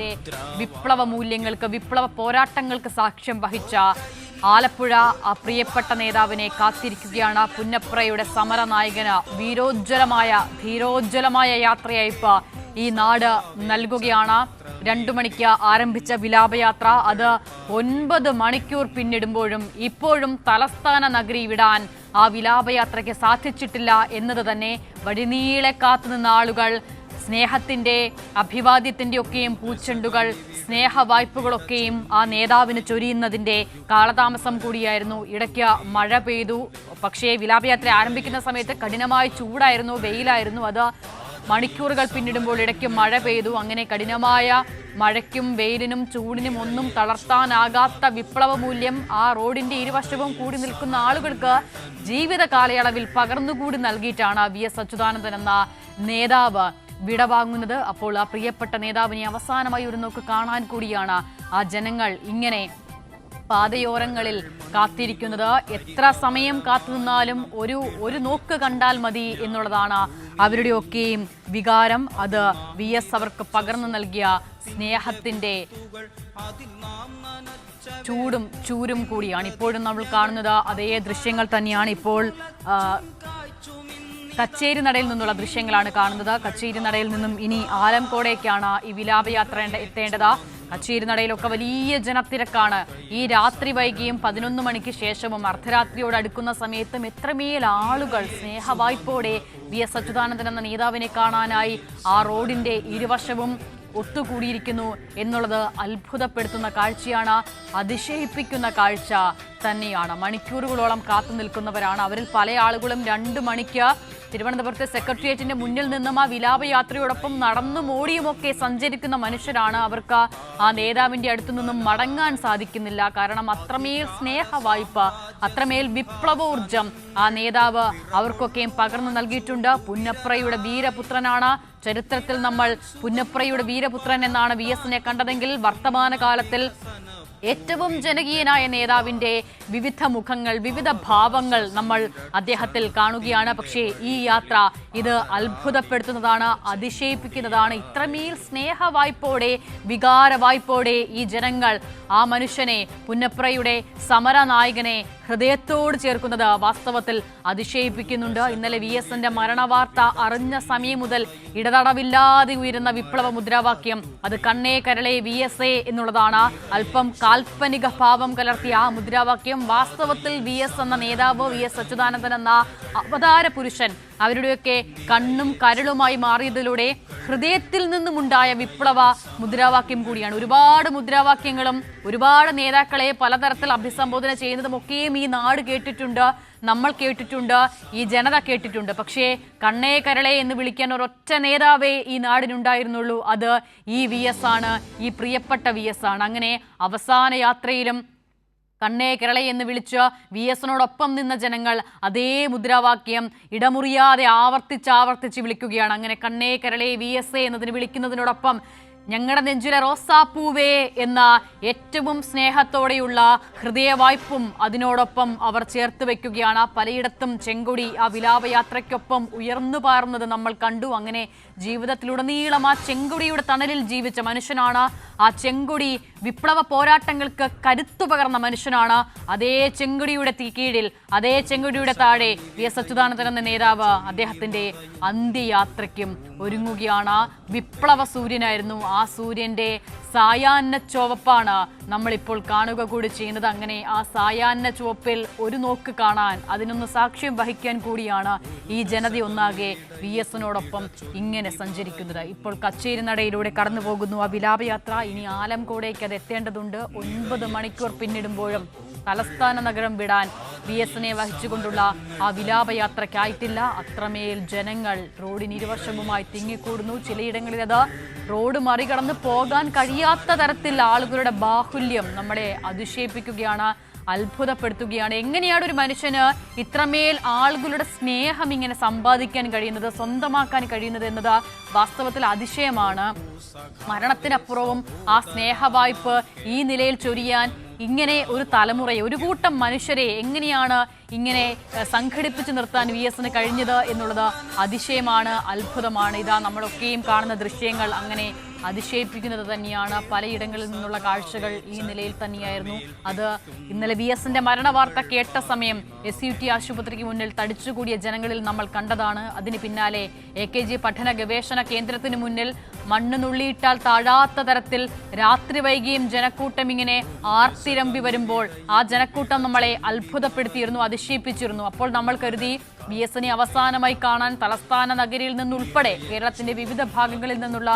നേതാവിന്റെ വിപ്ലവ മൂല്യങ്ങൾക്ക്, വിപ്ലവ പോരാട്ടങ്ങൾക്ക് സാക്ഷ്യം വഹിച്ച ആലപ്പുഴ ആ പ്രിയപ്പെട്ട നേതാവിനെ കാത്തിരിക്കുകയാണ്. പുന്നപ്രയുടെ സമരനായകന് ധീരോജ്വലമായ യാത്രയയപ്പ് ഈ നാട് നൽകുകയാണ്. 2 മണിക്ക് ആരംഭിച്ച വിലാപയാത്ര അത് 9 മണിക്കൂർ പിന്നിടുമ്പോഴും ഇപ്പോഴും തലസ്ഥാന നഗരി വിടാൻ ആ വിലാപയാത്രയ്ക്ക് സാധിച്ചിട്ടില്ല എന്നത് തന്നെ വഴിനീളെ കാത്തുനിന്ന ആളുകൾ സ്നേഹത്തിൻ്റെ, അഭിവാദ്യത്തിൻ്റെ ഒക്കെയും പൂച്ചെണ്ടുകൾ, സ്നേഹവായ്പകളൊക്കെയും ആ നേതാവിന് ചൊരിയുന്നതിൻ്റെ കാലതാമസം കൂടിയായിരുന്നു. ഇടയ്ക്ക് മഴ പെയ്തു. പക്ഷേ വിലാപയാത്ര ആരംഭിക്കുന്ന സമയത്ത് കഠിനമായ ചൂടായിരുന്നു, വെയിലായിരുന്നു. അത് മണിക്കൂറുകൾ പിന്നിടുമ്പോൾ ഇടയ്ക്ക് മഴ പെയ്തു. അങ്ങനെ കഠിനമായ മഴയ്ക്കും വെയിലിനും ചൂടിനും ഒന്നും തളർത്താനാകാത്ത വിപ്ലവ മൂല്യം ആ റോഡിന്റെ ഇരുവശവും കൂടി നിൽക്കുന്ന ആളുകൾക്ക് ജീവിത കാലയളവിൽ പകർന്നുകൂടി നൽകിയിട്ടാണ് VS അച്യുതാനന്ദൻ എന്ന നേതാവ് വിടവാങ്ങുന്നത്. അപ്പോൾ ആ പ്രിയപ്പെട്ട നേതാവിനെ അവസാനമായി ഒരു നോക്ക് കാണാൻ കൂടിയാണ് ആ ജനങ്ങൾ ഇങ്ങനെ പാതയോരങ്ങളിൽ കാത്തിരിക്കുന്നത്. എത്ര സമയം കാത്തുനിന്നാലും ഒരു നോക്ക് കണ്ടാൽ മതി എന്നുള്ളതാണ് അവരുടെയൊക്കെയും വികാരം. അത് VS അവർക്ക് പകർന്നു നൽകിയ സ്നേഹത്തിൻ്റെ ചൂരും കൂടിയാണ്. ഇപ്പോഴും നമ്മൾ കാണുന്നത് അതേ ദൃശ്യങ്ങൾ തന്നെയാണ്. ഇപ്പോൾ കച്ചേരി നടയിൽ നിന്നുള്ള ദൃശ്യങ്ങളാണ് കാണുന്നത്. കച്ചേരി നടയിൽ നിന്നും ഇനി ആലംകോടേക്കാണ് ഈ വിലാപയാത്ര എത്തേണ്ടത്. കച്ചേരി നടയിലൊക്കെ വലിയ ജനത്തിരക്കാണ്. ഈ രാത്രി വൈകിയും 11 മണിക്ക് ശേഷവും അർദ്ധരാത്രിയോട് അടുക്കുന്ന സമയത്തും എത്രമേൽ ആളുകൾ സ്നേഹവായ്പോടെ VS അച്യുതാനന്ദൻ എന്ന നേതാവിനെ കാണാനായി ആ റോഡിന്റെ ഇരുവശവും ഒത്തുകൂടിയിരിക്കുന്നു എന്നുള്ളത് അത്ഭുതപ്പെടുത്തുന്ന കാഴ്ചയാണ്, അതിശയിപ്പിക്കുന്ന കാഴ്ച തന്നെയാണ്. മണിക്കൂറുകളോളം കാത്തു നിൽക്കുന്നവരാണ് അവരിൽ പല ആളുകളും. 2 മണിക്ക് തിരുവനന്തപുരത്തെ സെക്രട്ടേറിയറ്റിന്റെ മുന്നിൽ നിന്നും ആ വിലാപയാത്രയോടൊപ്പം നടന്നും ഓടിയുമൊക്കെ സഞ്ചരിക്കുന്ന മനുഷ്യരാണ്. അവർക്ക് ആ നേതാവിന്റെ അടുത്തു നിന്നും മടങ്ങാൻ സാധിക്കുന്നില്ല. കാരണം അത്രമേൽ സ്നേഹവായ്പ, അത്രമേൽ വിപ്ലവോർജം ആ നേതാവ് അവർക്കൊക്കെയും പകർന്നു നൽകിയിട്ടുണ്ട്. പുന്നപ്രയുടെ വീരപുത്രനാണ്. ചരിത്രത്തിൽ നമ്മൾ പുന്നപ്രയുടെ വീരപുത്രൻ എന്നാണ് VSനെ കണ്ടതെങ്കിൽ വർത്തമാനകാലത്തിൽ ഏറ്റവും ജനകീയനായ നേതാവിൻ്റെ വിവിധ മുഖങ്ങൾ, വിവിധ ഭാവങ്ങൾ നമ്മൾ അദ്ദേഹത്തിൽ കാണുകയാണ്. പക്ഷേ ഈ യാത്ര ഇത് അത്ഭുതപ്പെടുത്തുന്നതാണ്, അതിശയിപ്പിക്കുന്നതാണ്. ഇത്രമേൽ സ്നേഹവായ്പോടെ, വികാരവായ്പോടെ ഈ ജനങ്ങൾ ആ മനുഷ്യനെ, പുന്നപ്രയുടെ സമരനായകനെ ഹൃദയത്തോട് ചേർക്കുന്നത് വാസ്തവത്തിൽ അതിശയിപ്പിക്കുന്നുണ്ട്. ഇന്നലെ VSന്റെ മരണവാർത്ത അറിഞ്ഞ സമയം മുതൽ ഇടതടവില്ലാതെ ഉയരുന്ന വിപ്ലവ മുദ്രാവാക്യം അത് കണ്ണേ കരളെ VSA എന്നുള്ളതാണ്. അല്പം കാൽപ്പനിക ഭാവം കലർത്തിയ ആ മുദ്രാവാക്യം വാസ്തവത്തിൽ VS എന്ന നേതാവ്, VS അച്യുതാനന്ദൻ എന്ന അവതാര പുരുഷൻ അവരുടെയൊക്കെ കണ്ണും കരളുമായി മാറിയതിലൂടെ ഹൃദയത്തിൽ നിന്നുമുണ്ടായ വിപ്ലവ മുദ്രാവാക്യം കൂടിയാണ്. ഒരുപാട് മുദ്രാവാക്യങ്ങളും ഒരുപാട് നേതാക്കളെ പലതരത്തിൽ അഭിസംബോധന ചെയ്യുന്നതുമൊക്കെയും ഈ നാട് കേട്ടിട്ടുണ്ട്, നമ്മൾ കേട്ടിട്ടുണ്ട്, ഈ ജനത കേട്ടിട്ടുണ്ട്. പക്ഷേ കണ്ണേ കരളെ എന്ന് വിളിക്കാൻ ഒരൊറ്റ നേതാവേ ഈ നാടിനുണ്ടായിരുന്നുള്ളൂ. അത് ഈ VS ആണ്, ഈ പ്രിയപ്പെട്ട VS ആണ്. അങ്ങനെ അവസാന യാത്രയിലും കണ്ണേ കേരള എന്ന് വിളിച്ച് VSനോടൊപ്പം നിന്ന ജനങ്ങൾ അതേ മുദ്രാവാക്യം ഇടമുറിയാതെ ആവർത്തിച്ച് വിളിക്കുകയാണ്. അങ്ങനെ കണ്ണേ കേരളെ VSA എന്നതിന് വിളിക്കുന്നതിനോടൊപ്പം ഞങ്ങളുടെ നെഞ്ചിലെ റോസാപ്പൂവേ എന്ന ഏറ്റവും സ്നേഹത്തോടെയുള്ള ഹൃദയവായ്പും അതിനോടൊപ്പം അവർ ചേർത്ത് വയ്ക്കുകയാണ്. പലയിടത്തും ചെങ്കൊടി ആ വിലാപയാത്രയ്ക്കൊപ്പം ഉയർന്നു പാറുന്നത് നമ്മൾ കണ്ടു. അങ്ങനെ ജീവിതത്തിലുടനീളം ആ ചെങ്കൊടിയുടെ തണലിൽ ജീവിച്ച മനുഷ്യനാണ്. ആ ചെങ്കൊടി വിപ്ലവ പോരാട്ടങ്ങൾക്ക് കരുത്തു പകർന്ന മനുഷ്യനാണ്. അതേ ചെങ്കൊടിയുടെ കീഴിൽ, അതേ ചെങ്കൊടിയുടെ താഴെ VS അച്യുതാനന്ദൻ എന്ന നേതാവ് അദ്ദേഹത്തിന്റെ അന്ത്യയാത്രയ്ക്കും ഒരുങ്ങുകയാണ്. വിപ്ലവ സൂര്യനായിരുന്നു. ആ സൂര്യന്റെ സായാഹ്ന ചുവപ്പാണ് നമ്മളിപ്പോൾ കാണുക കൂടി ചെയ്യുന്നത്. അങ്ങനെ ആ സായാഹ്ന ചുവപ്പിൽ ഒരു നോക്ക് കാണാൻ, അതിനൊന്ന് സാക്ഷ്യം വഹിക്കാൻ കൂടിയാണ് ഈ ജനത ഒന്നാകെ VSനോടൊപ്പം ഇങ്ങനെ സഞ്ചരിക്കുന്നത്. ഇപ്പോൾ കച്ചേരി നടയിലൂടെ കടന്നു പോകുന്നു ആ വിലാപയാത്ര. ഇനി ആലംകോടേക്ക് അത് എത്തേണ്ടതുണ്ട്. 9 മണിക്കൂർ പിന്നിടുമ്പോഴും തലസ്ഥാന നഗരം വിടാൻ VSനെ വഹിച്ചുകൊണ്ടുള്ള ആ വിലാപയാത്രയ്ക്കായിട്ടില്ല. അത്രമേൽ ജനങ്ങൾ റോഡിനിരുവശവുമായി തിങ്ങിക്കൂടുന്നു. ചിലയിടങ്ങളിൽ അത് റോഡ് മറികടന്ന് പോകാൻ കഴിയാത്ത തരത്തിൽ ആളുകളുടെ ബാഹുല്യം നമ്മളെ അതിശയിപ്പിക്കുകയാണ്, അത്ഭുതപ്പെടുത്തുകയാണ്. എങ്ങനെയാണ് ഒരു മനുഷ്യന് ഇത്രമേൽ ആളുകളുടെ സ്നേഹം ഇങ്ങനെ സമ്പാദിക്കാൻ കഴിയുന്നത്, സ്വന്തമാക്കാൻ കഴിയുന്നത് എന്നത് വാസ്തവത്തിൽ അതിശയമാണ്. മരണത്തിനപ്പുറവും ആ സ്നേഹവായ്പ ഈ നിലയിൽ ചൊരിയാൻ ഇങ്ങനെ ഒരു തലമുറയെ, ഒരു കൂട്ടം മനുഷ്യരെ എങ്ങനെയാണ് ഇങ്ങനെ സംഘടിപ്പിച്ചു നിർത്താൻ VSന് കഴിഞ്ഞത് എന്നുള്ളത് അതിശയമാണ്, അത്ഭുതമാണ്. ഇതാ നമ്മളൊക്കെയും കാണുന്ന ദൃശ്യങ്ങൾ. അങ്ങനെ അതിശയിപ്പിക്കുന്നത് തന്നെയാണ്. പലയിടങ്ങളിൽ നിന്നുള്ള കാഴ്ചകൾ ഈ നിലയിൽ തന്നെയായിരുന്നു. അത് ഇന്നലെ VSന്റെ മരണവാർത്ത കേട്ട സമയം SUT ആശുപത്രിക്ക് മുന്നിൽ തടിച്ചുകൂടിയ ജനങ്ങളിൽ നമ്മൾ കണ്ടതാണ്. അതിന് പിന്നാലെ AKG പഠന ഗവേഷണ കേന്ദ്രത്തിന് മുന്നിൽ മണ്ണ് നുള്ളിയിട്ടാൽ താഴാത്ത തരത്തിൽ രാത്രി വൈകിയും ജനക്കൂട്ടം ഇങ്ങനെ ആർത്തിരമ്പി വരുമ്പോൾ ആ ജനക്കൂട്ടം നമ്മളെ അത്ഭുതപ്പെടുത്തിയിരുന്നു, അതിശയിപ്പിച്ചിരുന്നു. അപ്പോൾ നമ്മൾ കരുതി VSനെ അവസാനമായി കാണാൻ തലസ്ഥാന നഗരിയിൽ നിന്നുൾപ്പെടെ കേരളത്തിന്റെ വിവിധ ഭാഗങ്ങളിൽ നിന്നുള്ള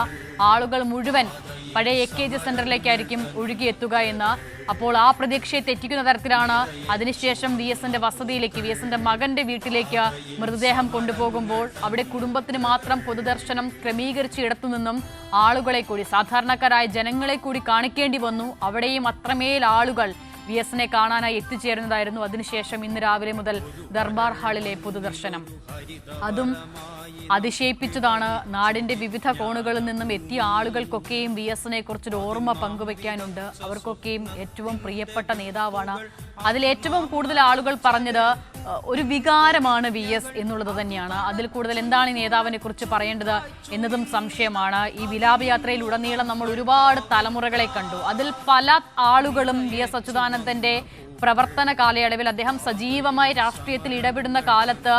ആളുകൾ മുഴുവൻ പഴയ AKG സെന്ററിലേക്കായിരിക്കും ഒഴുകിയെത്തുക എന്ന്. അപ്പോൾ ആ പ്രതീക്ഷയെ തെറ്റിക്കുന്ന തരത്തിലാണ് അതിനുശേഷം VSന്റെ വസതിയിലേക്ക്, VSന്റെ മകന്റെ വീട്ടിലേക്ക് മൃതദേഹം കൊണ്ടുപോകുമ്പോൾ അവിടെ കുടുംബത്തിന് മാത്രം പൊതുദർശനം ക്രമീകരിച്ച ഇടത്തു നിന്നും ആളുകളെ കൂടി, സാധാരണക്കാരായ ജനങ്ങളെ കൂടി കാണിക്കേണ്ടി വന്നു. അവിടെയും അത്രമേൽ ആളുകൾ VSനെ കാണാനായി എത്തിച്ചേരുന്നതായിരുന്നു. അതിനുശേഷം ഇന്ന് രാവിലെ മുതൽ ദർബാർ ഹാളിലെ പൊതുദർശനം, അതും അതിശയിപ്പിച്ചതാണ്. നാടിന്റെ വിവിധ കോണുകളിൽ നിന്നും എത്തിയ ആളുകൾക്കൊക്കെയും VSനെ കുറിച്ചൊരു ഓർമ്മ പങ്കുവെക്കാനുണ്ട്. അവർക്കൊക്കെയും ഏറ്റവും പ്രിയപ്പെട്ട നേതാവാണ്. അതിലേറ്റവും കൂടുതൽ ആളുകൾ പറഞ്ഞത് ഒരു വികാരമാണ് VS എന്നുള്ളത് തന്നെയാണ്. അതിൽ കൂടുതൽ എന്താണ് ഈ നേതാവിനെ കുറിച്ച് പറയേണ്ടത് എന്നതും സംശയമാണ്. ഈ വിലാപയാത്രയിൽ ഉടനീളം നമ്മൾ ഒരുപാട് തലമുറകളെ കണ്ടു. അതിൽ പല ആളുകളും VS അച്യുതാനന്ദന്റെ പ്രവർത്തന കാലയളവിൽ, അദ്ദേഹം സജീവമായി രാഷ്ട്രീയത്തിൽ ഇടപെടുന്ന കാലത്ത്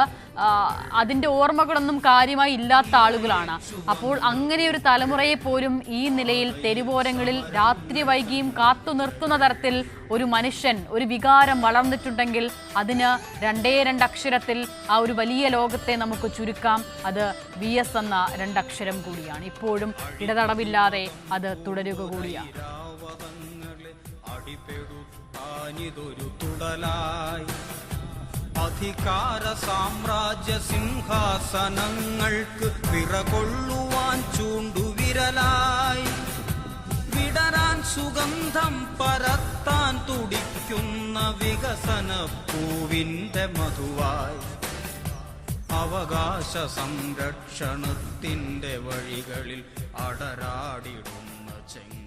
അതിൻ്റെ ഓർമ്മകളൊന്നും കാര്യമായി ഇല്ലാത്ത ആളുകളാണ്. അപ്പോൾ അങ്ങനെ ഒരു തലമുറയെ പോലും ഈ നിലയിൽ തെരുവോരങ്ങളിൽ രാത്രി വൈകിയും കാത്തു നിർത്തുന്ന തരത്തിൽ ഒരു മനുഷ്യൻ, ഒരു വികാരം വളർന്നിട്ടുണ്ടെങ്കിൽ അതിന് രണ്ടേ രണ്ടക്ഷരത്തിൽ ആ ഒരു വലിയ ലോകത്തെ നമുക്ക് ചുരുക്കാം. അത് VS എന്ന രണ്ടക്ഷരം കൂടിയാണ്. ഇപ്പോഴും ഇടതടവില്ലാതെ അത് തുടരുക കൂടിയാണ്. അധികാര സാമ്രാജ്യ സിംഹാസനങ്ങൾക്ക് പിറകൊള്ളുവാൻ ചൂണ്ടുവിരലായി, വിടരാൻ സുഗന്ധം പരത്താൻ തുടിക്കുന്ന വികസന പൂവിന്റെ മധുവായി, അവകാശ സംരക്ഷണത്തിന്റെ വഴികളിൽ അടരാടിടുന്ന ചെങ്ങ